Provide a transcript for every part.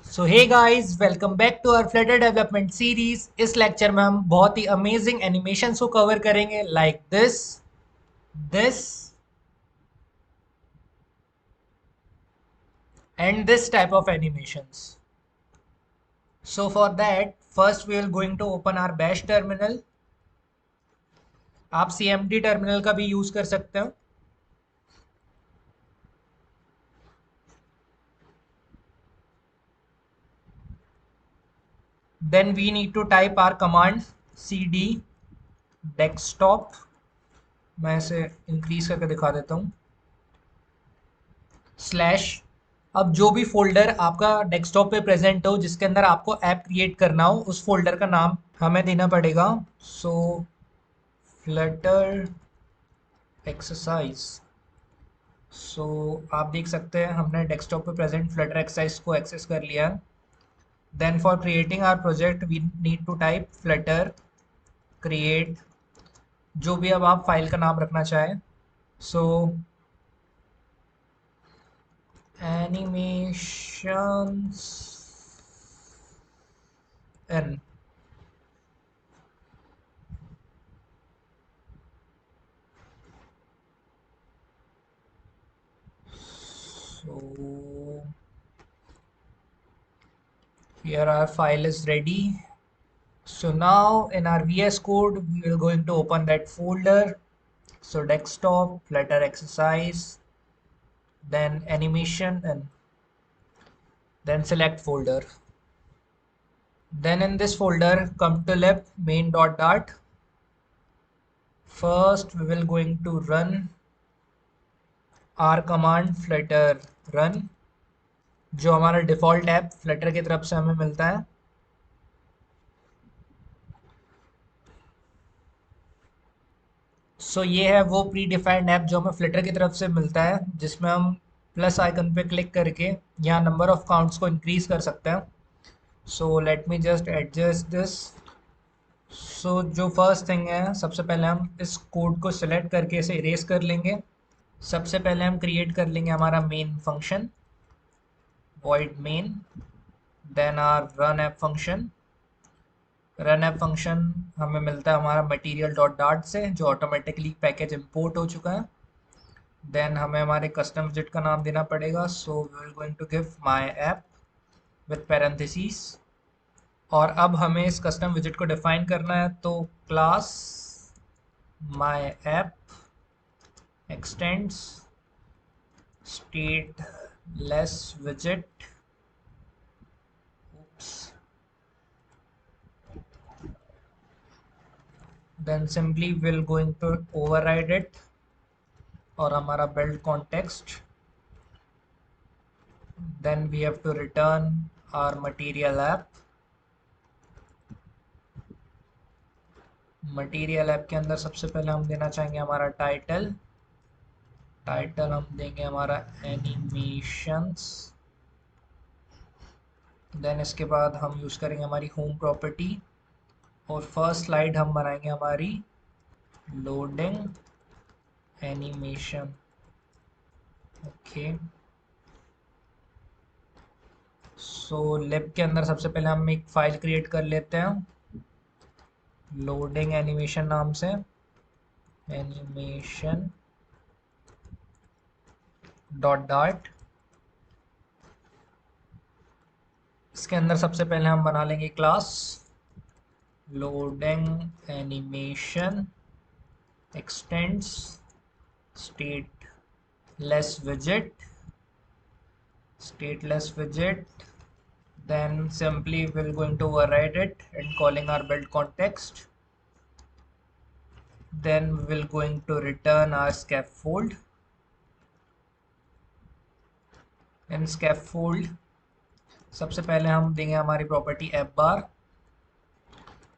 So hey guys, welcome back to our Flutter development series. इस lecture में हम बहुत ही अमेजिंग एनिमेशंस को कवर करेंगे, like this and this type of animations. So for that first we will going to open our bash terminal. आप CMD terminal का भी यूज कर सकते हो। Then we need to type our command cd desktop. मैं इसे increase करके दिखा देता हूँ। स्लैश, अब जो भी फोल्डर आपका डेस्कटॉप पे प्रेजेंट हो जिसके अंदर आपको ऐप क्रिएट करना हो उस फोल्डर का नाम हमें देना पड़ेगा। सो फ्लटर एक्सरसाइज। सो आप देख सकते हैं हमने डेस्कटॉप पे प्रेजेंट फ्लटर एक्सरसाइज को एक्सेस कर लिया है। Then for creating our project we need to type Flutter create, जो भी अब आप फाइल का नाम रखना चाहें। सो एनिमेशंस एन। So here our file is ready. So now in our VS Code, we will going to open that folder. So desktop, flutter exercise, then animation, and then select folder. Then in this folder, come to lib main dot dart. First, we will going to run our command flutter run, जो हमारा default app Flutter की तरफ से हमें मिलता है। सो ये है वो प्री डिफाइंड ऐप जो हमें फ्लिटर की तरफ से मिलता है, जिसमें हम प्लस आइकन पे क्लिक करके यहाँ नंबर ऑफ काउंट्स को इंक्रीज कर सकते हैं। So let me just adjust this. So जो फर्स्ट थिंग है, सबसे पहले हम इस कोड को सिलेक्ट करके इसे इरेज कर लेंगे। सबसे पहले हम क्रिएट कर लेंगे हमारा main function void main, then our run app function. Run app function हमें मिलता है हमारा मटीरियल डॉट डार्ट से, जो ऑटोमेटिकली पैकेज इंपोर्ट हो चुका है। देन हमें हमारे कस्टम विजिट का नाम देना पड़ेगा। So we will going to give my app with parenthesis. और अब हमें इस कस्टम विजिट को डिफाइन करना है, तो class my app extends stateless विजिट। Then simply will going to override it, और हमारा build context. Then we have to return our material app. Material app के अंदर सबसे पहले हम देना चाहेंगे हमारा टाइटल। टाइटल हम देंगे हमारा एनिमेशंस। देन इसके बाद हम यूज़ करेंगे हमारी होम प्रॉपर्टी, और फर्स्ट स्लाइड हम बनाएंगे हमारी लोडिंग एनिमेशन। ओके, सो लिब के अंदर सबसे पहले हम एक फाइल क्रिएट कर लेते हैं लोडिंग एनिमेशन नाम से, एनिमेशन डॉट डार्ट। इसके अंदर सबसे पहले हम बना लेंगे class loading animation x tends state less widget, stateless widget. Then simply we're going to override it and calling our build context. Then we're going to return our scaffold. In scaffold सबसे पहले हम देंगे हमारी प्रॉपर्टी ऐप बार,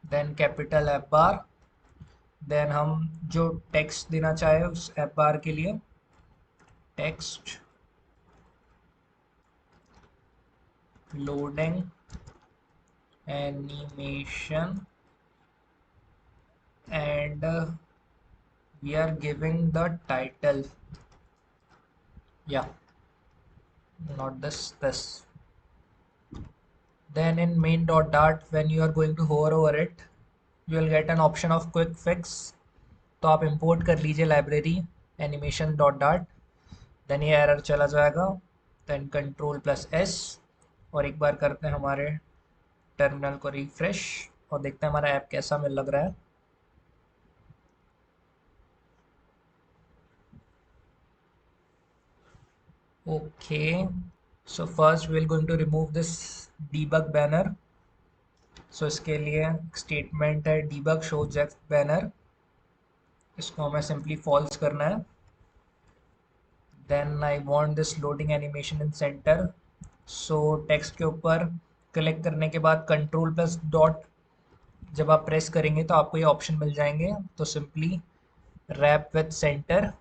then capital app बार। Then हम जो text देना चाहे उस ऐप बार के लिए text loading animation, and we are giving the title. Yeah, not this. Then in main.dart, when you are going to hover over it, you will get an option of quick fix. तो आप import कर लीजिए library animation dot dart, then ये error चला जाएगा, then control plus S, और एक बार करते हैं हमारे टर्मिनल को रिफ्रेश और देखते हैं हमारा ऐप कैसा मिल लग रहा है. Okay, so first we will going to remove this debug banner. So इसके लिए स्टेटमेंट है डीबग शो जेफ बैनर, इसको हमें सिंपली फॉल्स करना है. Then I want this loading animation in center. So text के ऊपर क्लिक करने के बाद कंट्रोल प्लस डॉट जब आप प्रेस करेंगे तो आपको ये ऑप्शन मिल जाएंगे. तो simply wrap with center,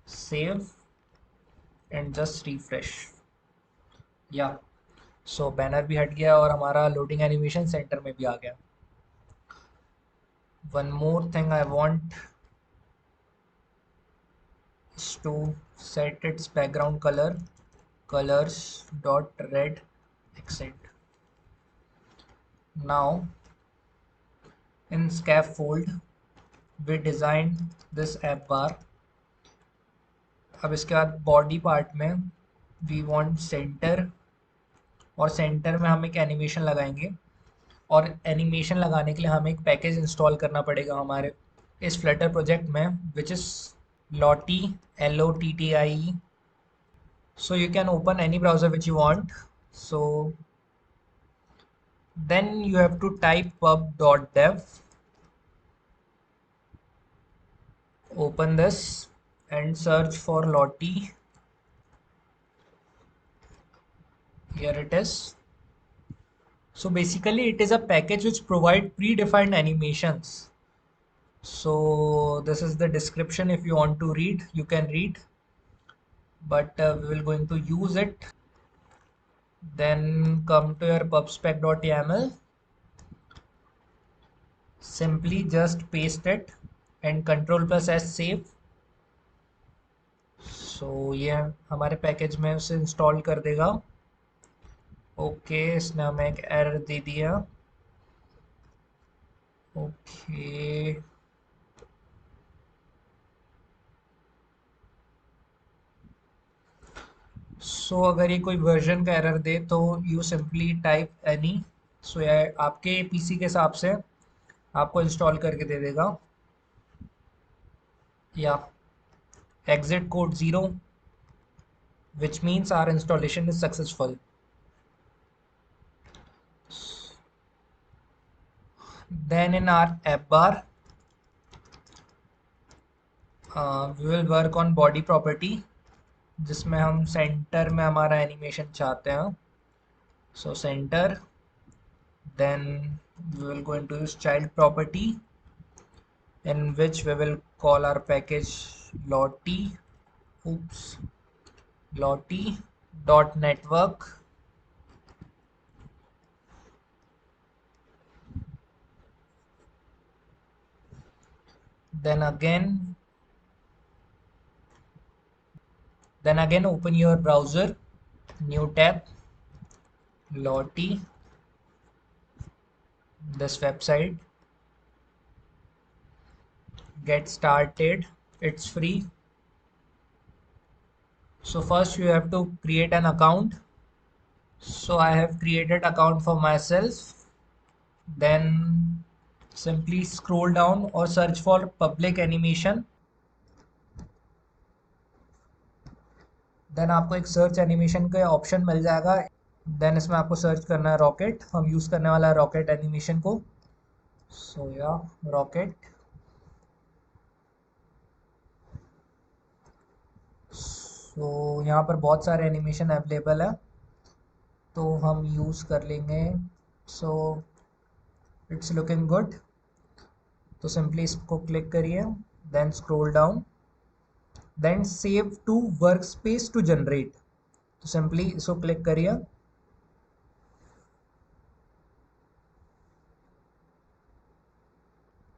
save and just refresh. या सो बैनर भी हट गया और हमारा लोडिंग एनिमेशन सेंटर में भी आ गया. One more thing I want is to set its background color, colors dot red accent. Now in scaffold we designed this app bar. अब इसके बाद बॉडी पार्ट में वी वांट सेंटर, और centre में हम एक एनिमेशन लगाएंगे. और एनिमेशन लगाने के लिए हमें एक पैकेज इंस्टॉल करना पड़ेगा हमारे इस फ्लटर प्रोजेक्ट में, which is Lottie, LOTTIE. So you can open any browser which you want. So then you have to type pub.dev, open this and search for Lottie. Here it is. So basically it is a package which provide predefined animations. So this is the description. If you want to read, you can read, but we will going to use it. Then come to your pubspec.yaml, simply just paste it and control plus s save. So ये हमारे package में उसे install कर देगा. Okay, इसने हमें एक error दे दिया. ओके, सो अगर ये कोई वर्जन का एरर दे तो यू सिंपली टाइप एनी. सो ये आपके पीसी के हिसाब से आपको इंस्टॉल करके दे देगा. या exit code 0, which means our installation is successful. Then in our app bar, we will work on body property, जिसमें हम सेंटर में हमारा एनिमेशन चाहते हैं. So center, then we will go into use child property, in which we will call our package Lottie. Lottie dot network. Then again open your browser, new tab, Lottie, this website, get started, it's free. So first you have to create an account. So I have created account for myself. Then simply scroll down or search for public animation. देन आपको एक search animation का option मिल जाएगा. Then इसमें आपको search करना है रॉकेट. हम यूज़ करने वाला है रॉकेट एनिमेशन को. सो या रॉकेट. सो यहाँ पर बहुत सारे एनिमेशन अवेलेबल है तो हम यूज़ कर लेंगे. So it's looking good. तो सिंपली इसको क्लिक करिए, then scroll down, then save to workspace to generate. तो सिंपली इसको क्लिक करिए.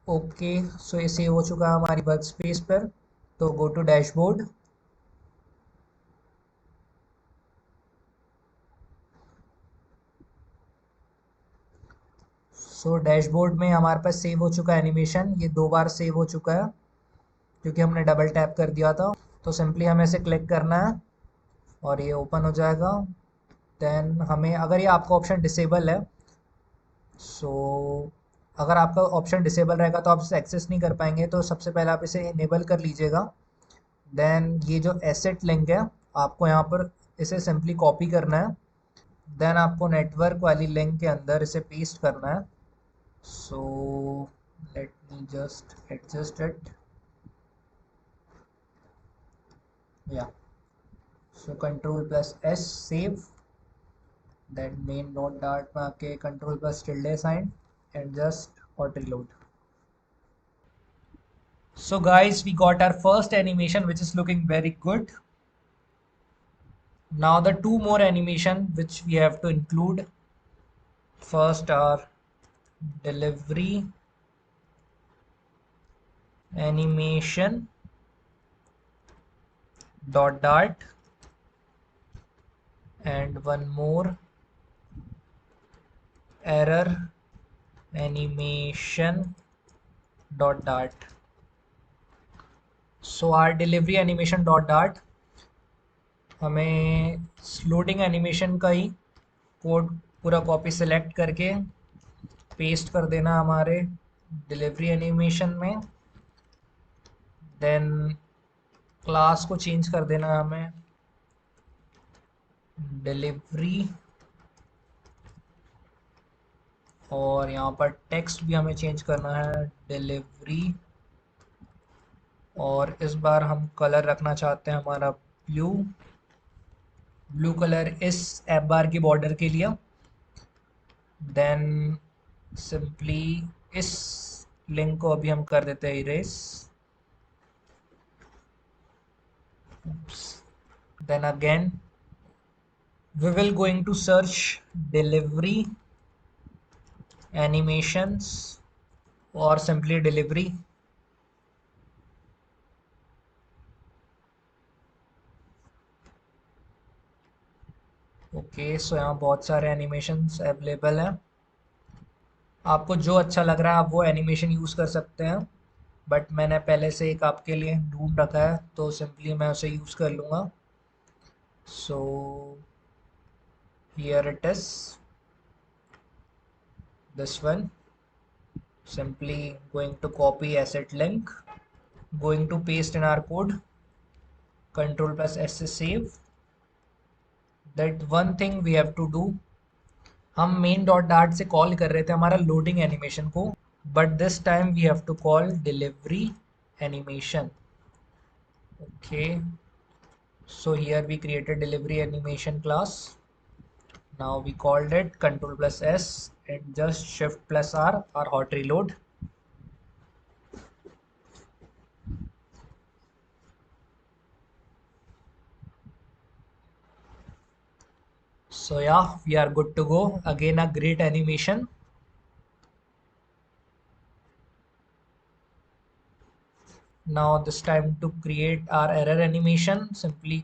ओके, सो ये सेव हो चुका है हमारी वर्क स्पेस पर. तो go to dashboard. So dashboard में हमारे पास सेव हो चुका है एनिमेशन, ये 2 बार सेव हो चुका है क्योंकि हमने डबल टैप कर दिया था। तो सिंपली हमें इसे क्लिक करना है और ये ओपन हो जाएगा। देन हमें, अगर ये आपका ऑप्शन डिसेबल है, सो अगर आपका ऑप्शन डिसेबल रहेगा तो आप इसे एक्सेस नहीं कर पाएंगे, तो सबसे पहले आप इसे इनेबल कर लीजिएगा। देन ये जो एसेट लिंक है, आपको यहाँ पर इसे सिंपली कॉपी करना है। देन आपको नेटवर्क वाली लिंक के अंदर इसे पेस्ट करना है। So let me just adjust it, या so control plus S save, then main dot dart में आके control plus tilde sign and just hot reload. So guys, we got our first animation which is looking very good. Now the two more animation which we have to include. First are delivery animation dot dart and one more error animation dot dart. So our delivery animation dot dart, हमें loading animation का ही code पूरा copy select करके paste कर देना हमारे delivery animation में। Then class को change कर देना हमें डिलीवरी, और यहाँ पर टेक्स्ट भी हमें चेंज करना है डिलीवरी, और इस बार हम कलर रखना चाहते हैं हमारा ब्लू, ब्लू कलर इस ऐप बार की बॉर्डर के लिए। देन सिंपली इस लिंक को अभी हम कर देते हैं erase. Then again we will going to search delivery animations or simply delivery. Okay, so यहाँ बहुत सारे एनिमेशंस अवेलेबल हैं, आपको जो अच्छा लग रहा है आप वो एनिमेशन यूज़ कर सकते हैं, बट मैंने पहले से एक आपके लिए ढूंढ रखा है तो सिंपली मैं उसे यूज़ कर लूँगा। So here it is, this one, simply going to copy asset link, going to paste in our code, control plus s से save. That one thing we have to do, हम main dot dart से call कर रहे थे हमारा loading animation को, but this time we have to call delivery animation. Okay, so here we created delivery animation class. Now we called it control plus s and just shift plus r or hot reload. So yeah, we are good to go. Again a great animation. Now this time to create our error animation, simply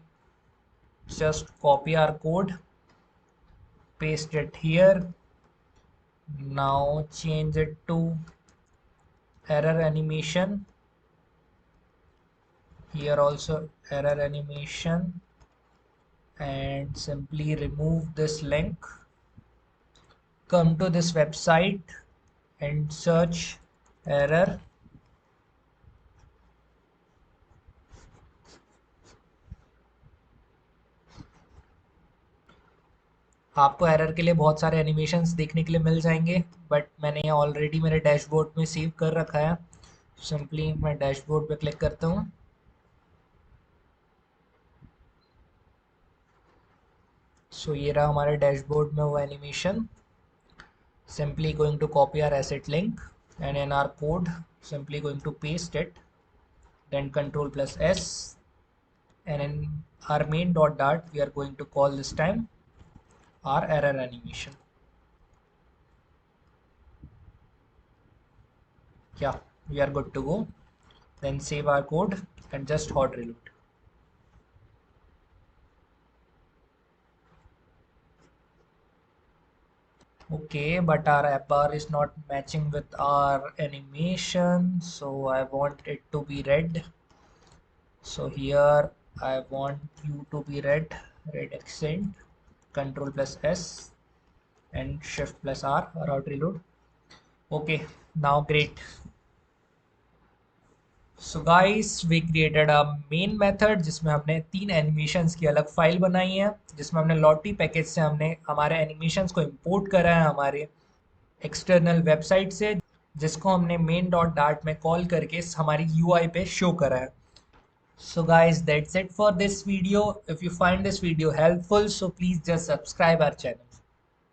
just copy our code, paste it here. Now change it to error animation. Here also error animation, and simply remove this link. Come to this website and search error. आपको error के लिए बहुत सारे animations देखने के लिए मिल जाएंगे, but मैंने ये ऑलरेडी मेरे डैशबोर्ड में सेव कर रखा है। सिंपली मैं डैशबोर्ड पे क्लिक करता हूँ। सो ये रहा हमारे डैशबोर्ड में वो animation. Simply going to copy our asset link, and in our code simply going to paste it, then control plus s, and in our main dot dart we are going to call this time our error animation. Yeah, we are good to go. Then save our code and just hot reload. Okay, but our app bar is not matching with our animation, so I want it to be red. So here I want you to be red accent, Control plus S and Shift plus R or reload. Okay, now great. So guys, we created a main method जिसमें हमने 3 animations की अलग file बनाई है, जिसमें हमने लॉटी package से हमने हमारे एनिमेशंस को इंपोर्ट करा है हमारे एक्सटर्नल वेबसाइट से, जिसको हमने मेन डॉट डार्ट में कॉल करके हमारी यूआई पे शो करा है. So guys, that's it for this video. If you find this video helpful, so please just subscribe our channel.